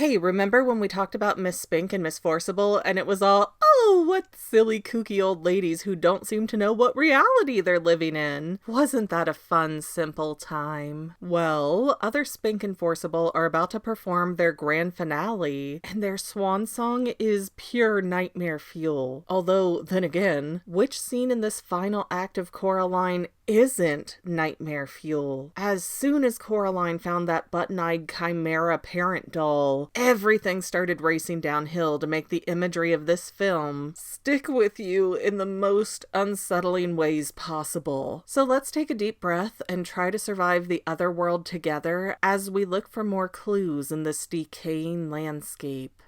Hey, remember when we talked about Miss Spink and Miss Forcible, and it was all, oh, what silly kooky old ladies who don't seem to know what reality they're living in. Wasn't that a fun, simple time? Well, other Spink and Forcible are about to perform their grand finale, and their swan song is pure nightmare fuel. Although, then again, which scene in this final act of Coraline isn't nightmare fuel? As soon as Coraline found that button-eyed chimera parent doll, everything started racing downhill to make the imagery of this film stick with you in the most unsettling ways possible. So let's take a deep breath and try to survive the other world together as we look for more clues in this decaying landscape.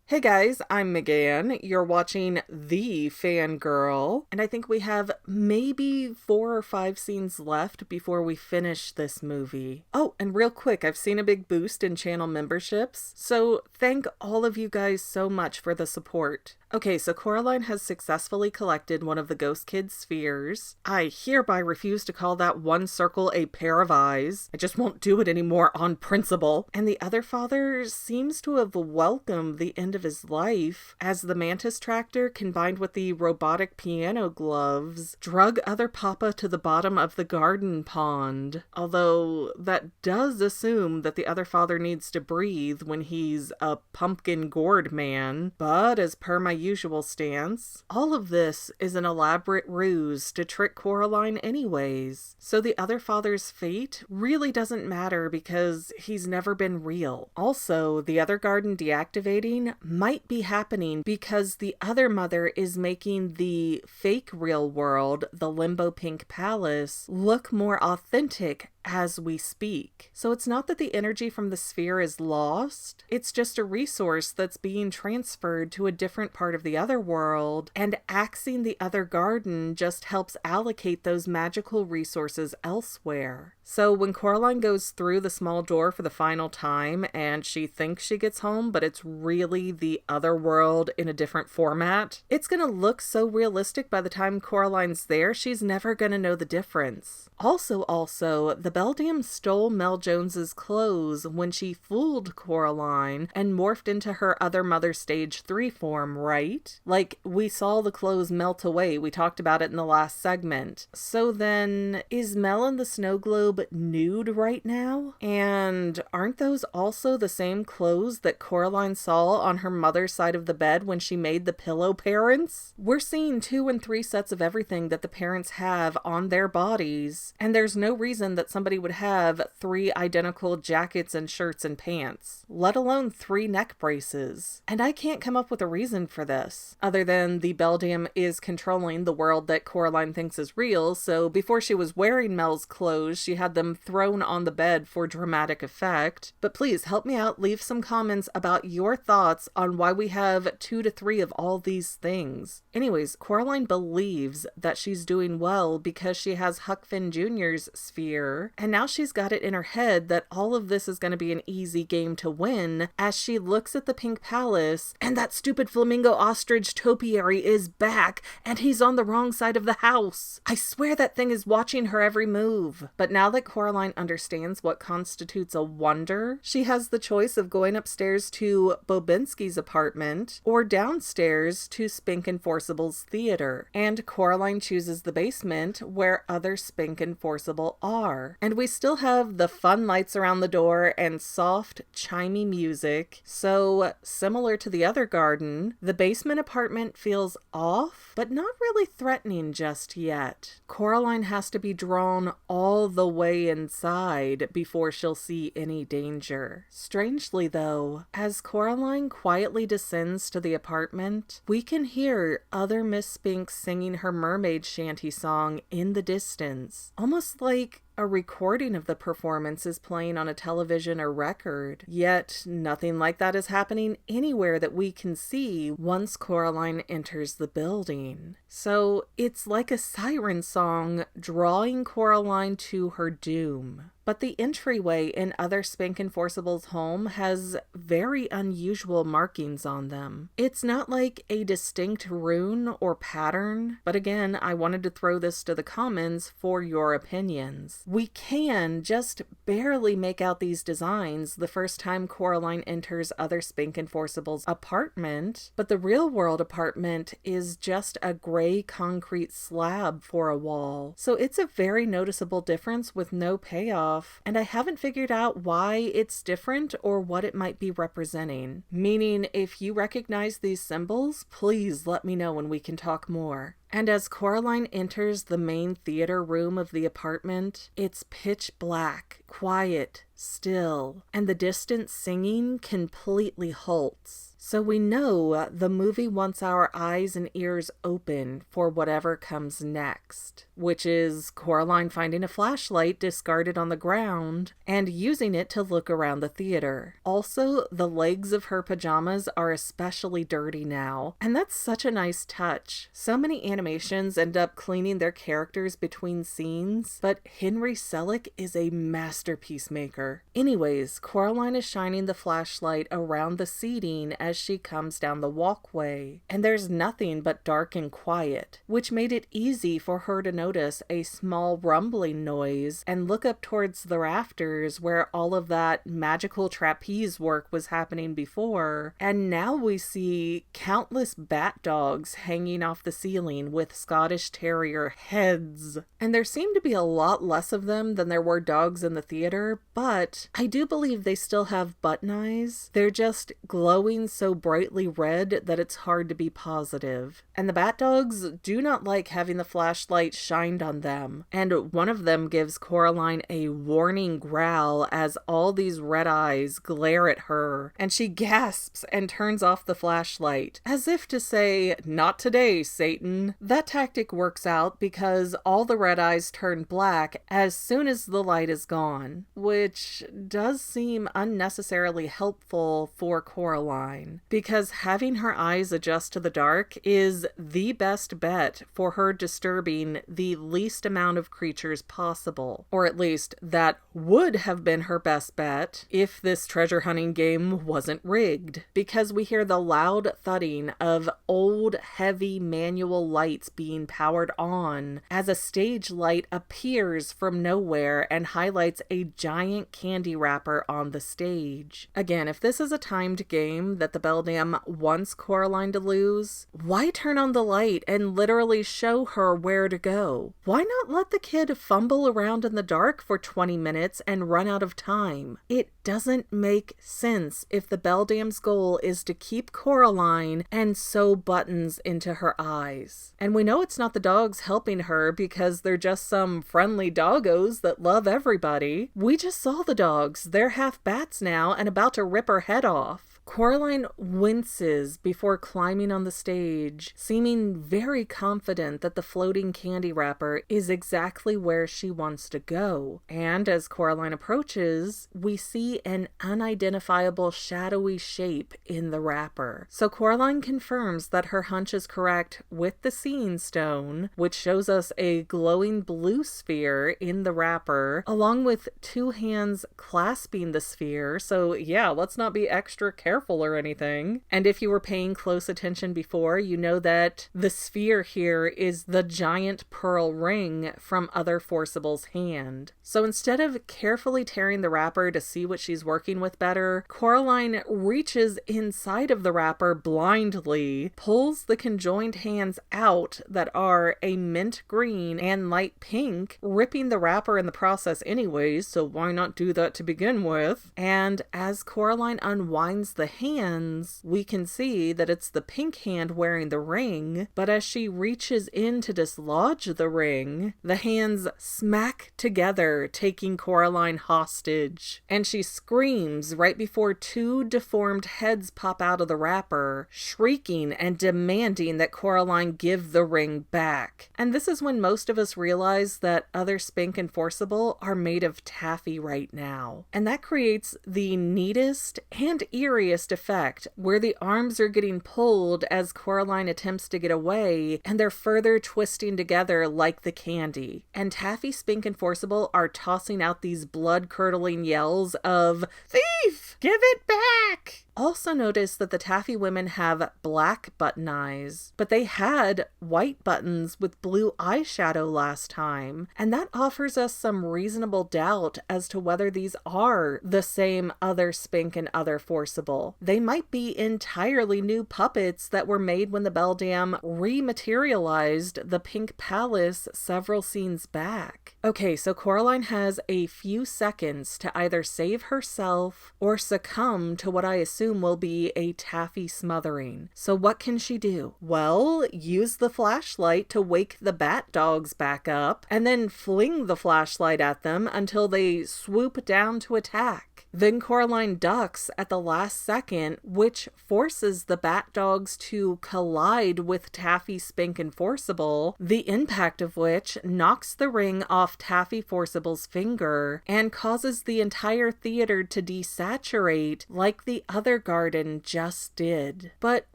Hey guys, I'm Megan. You're watching The Fangirl, and I think we have maybe 4 or 5 scenes left before we finish this movie. Oh, and real quick, I've seen a big boost in channel memberships, so thank all of you guys so much for the support. Okay, so Coraline has successfully collected one of the Ghost Kid's spheres. I hereby refuse to call that one circle a pair of eyes. I just won't do it anymore on principle. And the other father seems to have welcomed the end of his life, as the mantis tractor combined with the robotic piano gloves drug other papa to the bottom of the garden pond. Although that does assume that the other father needs to breathe when he's a pumpkin gourd man. But as per my usual stance, all of this is an elaborate ruse to trick Coraline anyways. So the other father's fate really doesn't matter because he's never been real. Also, the other garden deactivating might be happening because the other mother is making the fake real world, the Limbo Pink Palace, look more authentic as we speak. So it's not that the energy from the sphere is lost, it's just a resource that's being transferred to a different part of the other world, and axing the other garden just helps allocate those magical resources elsewhere. So when Coraline goes through the small door for the final time and she thinks she gets home, but it's really the other world in a different format, it's gonna look so realistic by the time Coraline's there, she's never gonna know the difference. Also, the Beldam stole Mel Jones's clothes when she fooled Coraline and morphed into her other mother stage 3 form, right? Like, we saw the clothes melt away, we talked about it in the last segment. So then, is Mel in the snow globe nude right now? And aren't those also the same clothes that Coraline saw on her mother's side of the bed when she made the pillow parents? We're seeing 2 and 3 sets of everything that the parents have on their bodies, and there's no reason that somebody would have 3 identical jackets and shirts and pants, let alone 3 neck braces. And I can't come up with a reason for this, other than the Beldam is controlling the world that Coraline thinks is real, so before she was wearing Mel's clothes, she had them thrown on the bed for dramatic effect. But please help me out, leave some comments about your thoughts on why we have 2 to 3 of all these things. Anyways, Coraline believes that she's doing well because she has Huck Finn Jr.'s sphere, and now she's got it in her head that all of this is going to be an easy game to win as she looks at the Pink Palace, and that stupid flamingo ostrich topiary is back, and he's on the wrong side of the house. I swear that thing is watching her every move. But now that Coraline understands what constitutes a wonder, she has the choice of going upstairs to Bobinski's apartment or downstairs to Spink and Forcible's theater. And Coraline chooses the basement where other Spink and Forcible are. And we still have the fun lights around the door and soft, chimey music. So, similar to the other garden, the basement apartment feels off, but not really threatening just yet. Coraline has to be drawn all the way inside before she'll see any danger. Strangely though, as Coraline quietly descends to the apartment, we can hear other Miss Spink singing her mermaid shanty song in the distance, almost like a recording of the performance is playing on a television or record. Yet nothing like that is happening anywhere that we can see once Coraline enters the building. So it's like a siren song drawing Coraline to her doom. But the entryway in other Spink and Forcible's home has very unusual markings on them. It's not like a distinct rune or pattern, but again, I wanted to throw this to the comments for your opinions. We can just barely make out these designs the first time Coraline enters other Spink and Forcible's apartment, but the real world apartment is just a gray concrete slab for a wall. So it's a very noticeable difference with no payoff, and I haven't figured out why it's different or what it might be representing. Meaning, if you recognize these symbols, please let me know and we can talk more. And as Coraline enters the main theater room of the apartment, it's pitch black, quiet, still, and the distant singing completely halts. So we know the movie wants our eyes and ears open for whatever comes next, which is Coraline finding a flashlight discarded on the ground and using it to look around the theater. Also, the legs of her pajamas are especially dirty now, and that's such a nice touch. So many animations end up cleaning their characters between scenes, but Henry Selick is a masterpiece maker. Anyways, Coraline is shining the flashlight around the seating as she comes down the walkway, and there's nothing but dark and quiet, which made it easy for her to notice a small rumbling noise and look up towards the rafters where all of that magical trapeze work was happening before, and now we see countless bat dogs hanging off the ceiling with Scottish Terrier heads. And there seem to be a lot less of them than there were dogs in the theater, but I do believe they still have button eyes. They're just glowing so brightly red that it's hard to be positive. And the bat dogs do not like having the flashlight shined on them, and one of them gives Coraline a warning growl as all these red eyes glare at her, and she gasps and turns off the flashlight, as if to say, "Not today, Satan." That tactic works out because all the red eyes turn black as soon as the light is gone, which does seem unnecessarily helpful for Coraline, because having her eyes adjust to the dark is the best bet for her disturbing the least amount of creatures possible. Or at least that would have been her best bet if this treasure hunting game wasn't rigged, because we hear the loud thudding of old, heavy manual lights being powered on as a stage light appears from nowhere and highlights a giant candy wrapper on the stage. Again, if this is a timed game that the Beldam wants Coraline to lose, why turn on the light and literally show her where to go? Why not let the kid fumble around in the dark for 20 minutes and run out of time? It doesn't make sense if the Beldam's goal is to keep Coraline and sew buttons into her eyes. And we know it's not the dogs helping her because they're just some friendly doggos that love everybody. We just saw the dogs. They're half bats now and about to rip her head off. Coraline winces before climbing on the stage, seeming very confident that the floating candy wrapper is exactly where she wants to go. And as Coraline approaches, we see an unidentifiable shadowy shape in the wrapper. So Coraline confirms that her hunch is correct with the seeing stone, which shows us a glowing blue sphere in the wrapper, along with two hands clasping the sphere. So yeah, let's not be extra careful or anything. And if you were paying close attention before, you know that the sphere here is the giant pearl ring from other Forcible's hand. So instead of carefully tearing the wrapper to see what she's working with better, Coraline reaches inside of the wrapper blindly, pulls the conjoined hands out that are a mint green and light pink, ripping the wrapper in the process anyways, so why not do that to begin with? And as Coraline unwinds the hands, we can see that it's the pink hand wearing the ring, but as she reaches in to dislodge the ring, the hands smack together, taking Coraline hostage. And she screams right before two deformed heads pop out of the wrapper, shrieking and demanding that Coraline give the ring back. And this is when most of us realize that other Spink and Forcible are made of taffy right now. And that creates the neatest and eeriest scariest effect, where the arms are getting pulled as Coraline attempts to get away, and they're further twisting together like the candy. And Taffy, Spink, and Forcible are tossing out these blood-curdling yells of, "Thief! Give it back!" Also notice that the Taffy women have black button eyes, but they had white buttons with blue eyeshadow last time, and that offers us some reasonable doubt as to whether these are the same other Spink and other Forcible. They might be entirely new puppets that were made when the Beldam rematerialized the Pink Palace several scenes back. Okay, so Coraline has a few seconds to either save herself or succumb to what I assume will be a Taffy smothering. So what can she do? Well, use the flashlight to wake the bat dogs back up, and then fling the flashlight at them until they swoop down to attack. Then Coraline ducks at the last second, which forces the bat dogs to collide with Taffy, Spink, and Forcible, the impact of which knocks the ring off Taffy Forcible's finger and causes the entire theater to desaturate like the other garden just did. But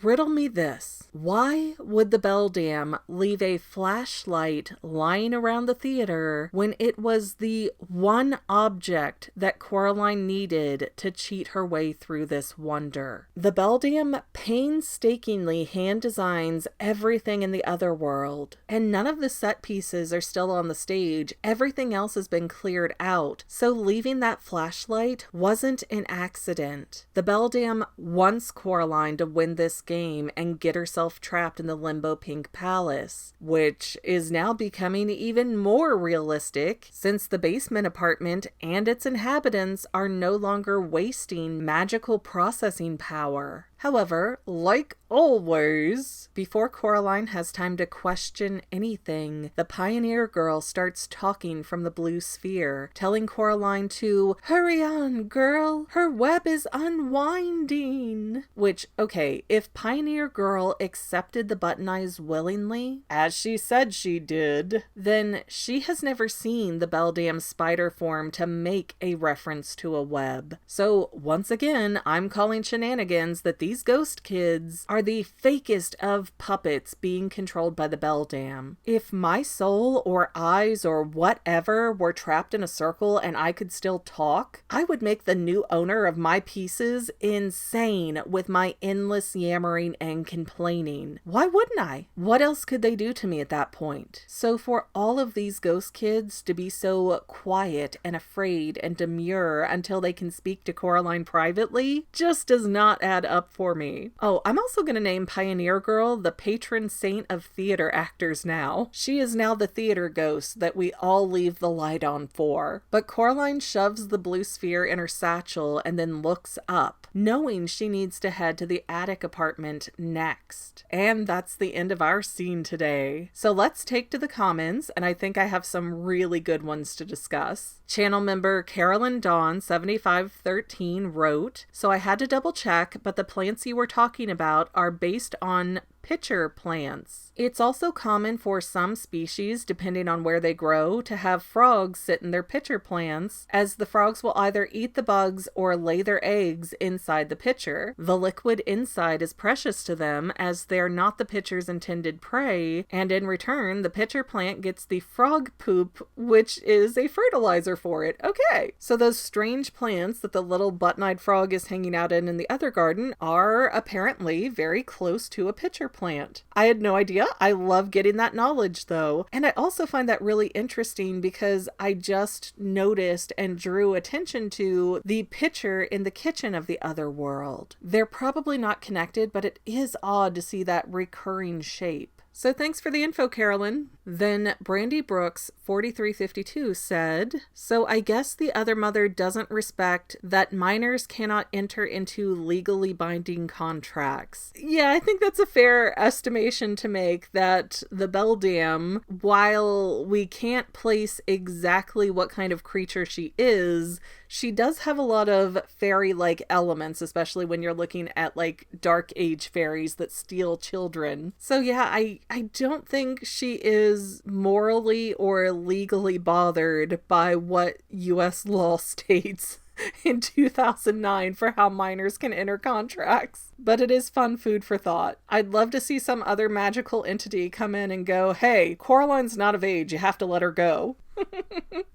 riddle me this. Why would the Beldam leave a flashlight lying around the theater when it was the one object that Coraline needed to cheat her way through this wonder? The Beldam painstakingly hand designs everything in the other world, and none of the set pieces are still on the stage. Everything else has been cleared out, so leaving that flashlight wasn't an accident. The Beldam wants Coraline to win this game and get herself trapped in the Limbo Pink Palace, which is now becoming even more realistic since the basement apartment and its inhabitants are no longer wasting magical processing power. However, like always, before Coraline has time to question anything, the Pioneer Girl starts talking from the blue sphere, telling Coraline to hurry on, girl, her web is unwinding. Which, okay, if Pioneer Girl accepted the button eyes willingly, as she said she did, then she has never seen the Beldam spider form to make a reference to a web. So once again, I'm calling shenanigans that these ghost kids are the fakest of puppets being controlled by the Beldam. If my soul or eyes or whatever were trapped in a circle and I could still talk, I would make the new owner of my pieces insane with my endless yammering and complaining. Why wouldn't I? What else could they do to me at that point? So for all of these ghost kids to be so quiet and afraid and demure until they can speak to Coraline privately just does not add up for me. Oh, I'm also going to name Pioneer Girl the patron saint of theater actors now. She is now the theater ghost that we all leave the light on for. But Coraline shoves the blue sphere in her satchel and then looks up, knowing she needs to head to the attic apartment next. And that's the end of our scene today. So let's take to the comments, and I think I have some really good ones to discuss. Channel member Caroline Dawn 7513 wrote, so I had to double check, but the plants you were talking about are based on pitcher plants. It's also common for some species, depending on where they grow, to have frogs sit in their pitcher plants, as the frogs will either eat the bugs or lay their eggs inside the pitcher. The liquid inside is precious to them, as they're not the pitcher's intended prey, and in return, the pitcher plant gets the frog poop, which is a fertilizer for it. Okay, so those strange plants that the little button-eyed frog is hanging out in the other garden are apparently very close to a pitcher plant. I had no idea. I love getting that knowledge though. And I also find that really interesting because I just noticed and drew attention to the pitcher in the kitchen of the other world. They're probably not connected, but it is odd to see that recurring shape. So thanks for the info, Carolyn. Then Brandy Brooks 4352 said, so I guess the other mother doesn't respect that minors cannot enter into legally binding contracts. Yeah, I think that's a fair estimation to make, that the Beldam, while we can't place exactly what kind of creature she is, she does have a lot of fairy-like elements, especially when you're looking at like Dark Age fairies that steal children. So yeah, I don't think she is morally or legally bothered by what US law states. in 2009 for how minors can enter contracts. But it is fun food for thought. I'd love to see some other magical entity come in and go, hey, Coraline's not of age, you have to let her go.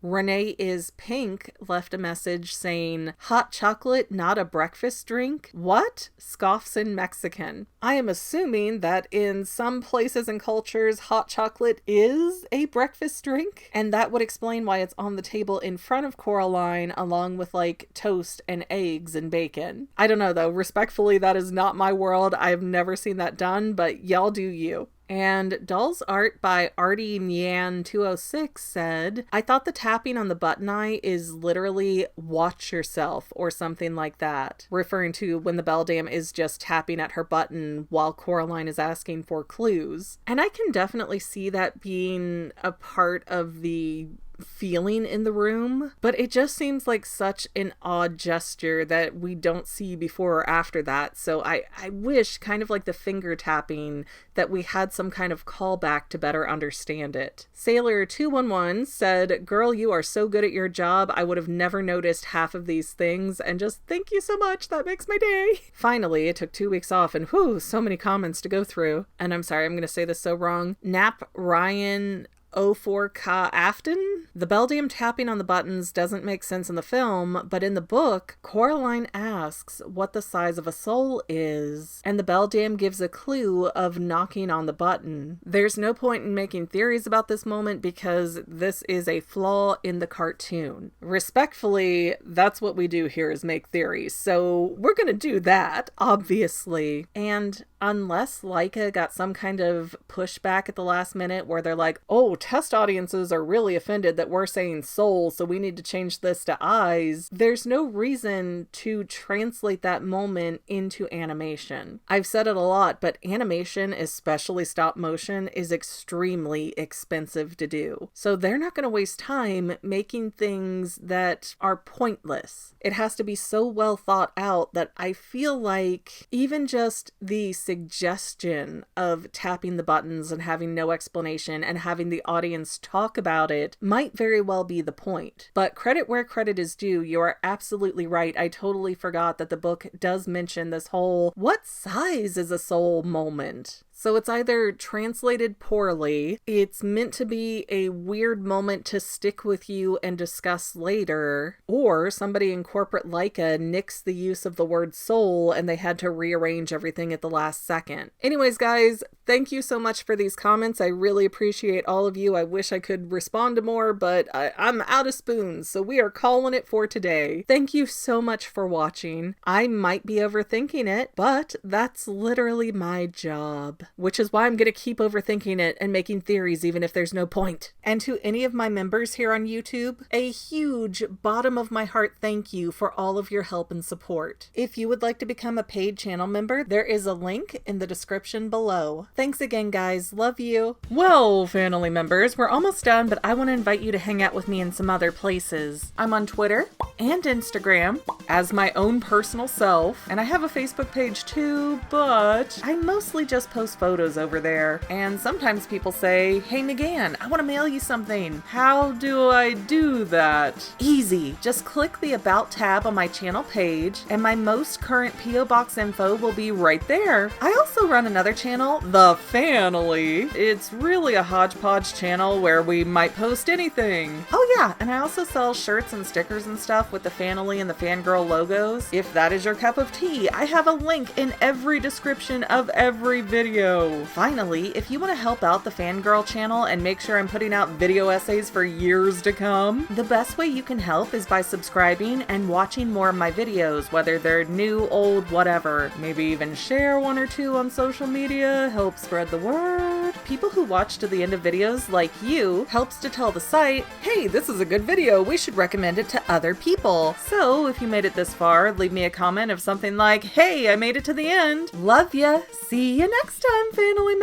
Renee is Pink left a message saying, hot chocolate, not a breakfast drink? What? Scoffs in Mexican. I am assuming that in some places and cultures, hot chocolate is a breakfast drink, and that would explain why it's on the table in front of Coraline along with like toast and eggs and bacon. I don't know though, respectfully, that is not my world. I've never seen that done, but y'all do you. And Doll's Art by Artie Nyan 206 said, I thought the tapping on the button eye is literally watch yourself or something like that, referring to when the beldam is just tapping at her button while Coraline is asking for clues. And I can definitely see that being a part of the feeling in the room, but it just seems like such an odd gesture that we don't see before or after that. So I wish, kind of like the finger tapping, that we had some kind of callback to better understand it. Sailor 211 said, girl, you are so good at your job. I would have never noticed half of these things, and just thank you so much. That makes my day. Finally, it took 2 weeks off, and whew, so many comments to go through. And I'm sorry, I'm going to say this so wrong. Nap Ryan 04K Afton? The beldam tapping on the buttons doesn't make sense in the film, but in the book, Coraline asks what the size of a soul is, and the beldam gives a clue of knocking on the button. There's no point in making theories about this moment because this is a flaw in the cartoon. Respectfully, that's what we do here, is make theories, so we're gonna do that, obviously. And unless Laika got some kind of pushback at the last minute where they're like, oh, test audiences are really offended that we're saying soul, so we need to change this to eyes, there's no reason to translate that moment into animation. I've said it a lot, but animation, especially stop motion, is extremely expensive to do. So they're not going to waste time making things that are pointless. It has to be so well thought out that I feel like even just the suggestion of tapping the buttons and having no explanation and having the audience talk about it might very well be the point. But credit where credit is due, you are absolutely right. I totally forgot that the book does mention this whole what size is a soul moment. So it's either translated poorly, it's meant to be a weird moment to stick with you and discuss later, or somebody in corporate Laika nixed the use of the word soul and they had to rearrange everything at the last second. Anyways, guys, thank you so much for these comments. I really appreciate all of you. I wish I could respond to more, but I'm out of spoons, so we are calling it for today. Thank you so much for watching. I might be overthinking it, but that's literally my job. Which is why I'm going to keep overthinking it and making theories even if there's no point. And to any of my members here on YouTube, a huge bottom of my heart thank you for all of your help and support. If you would like to become a paid channel member, there is a link in the description below. Thanks again, guys. Love you. Well, family members, we're almost done, but I want to invite you to hang out with me in some other places. I'm on Twitter and Instagram as my own personal self, and I have a Facebook page too, but I mostly just post photos over there. And sometimes people say, hey Megan, I want to mail you something. How do I do that? Easy. Just click the About tab on my channel page and my most current P.O. Box info will be right there. I also run another channel, The Family. It's really a hodgepodge channel where we might post anything. Oh yeah, and I also sell shirts and stickers and stuff with the Family and the Fangirl logos. If that is your cup of tea, I have a link in every description of every video. Finally, if you want to help out the Fangirl channel and make sure I'm putting out video essays for years to come, the best way you can help is by subscribing and watching more of my videos, whether they're new, old, whatever. Maybe even share one or two on social media, help spread the word. People who watch to the end of videos, like you, helps to tell the site, hey, this is a good video, we should recommend it to other people. So if you made it this far, leave me a comment of something like, hey, I made it to the end. Love ya. See you next time, family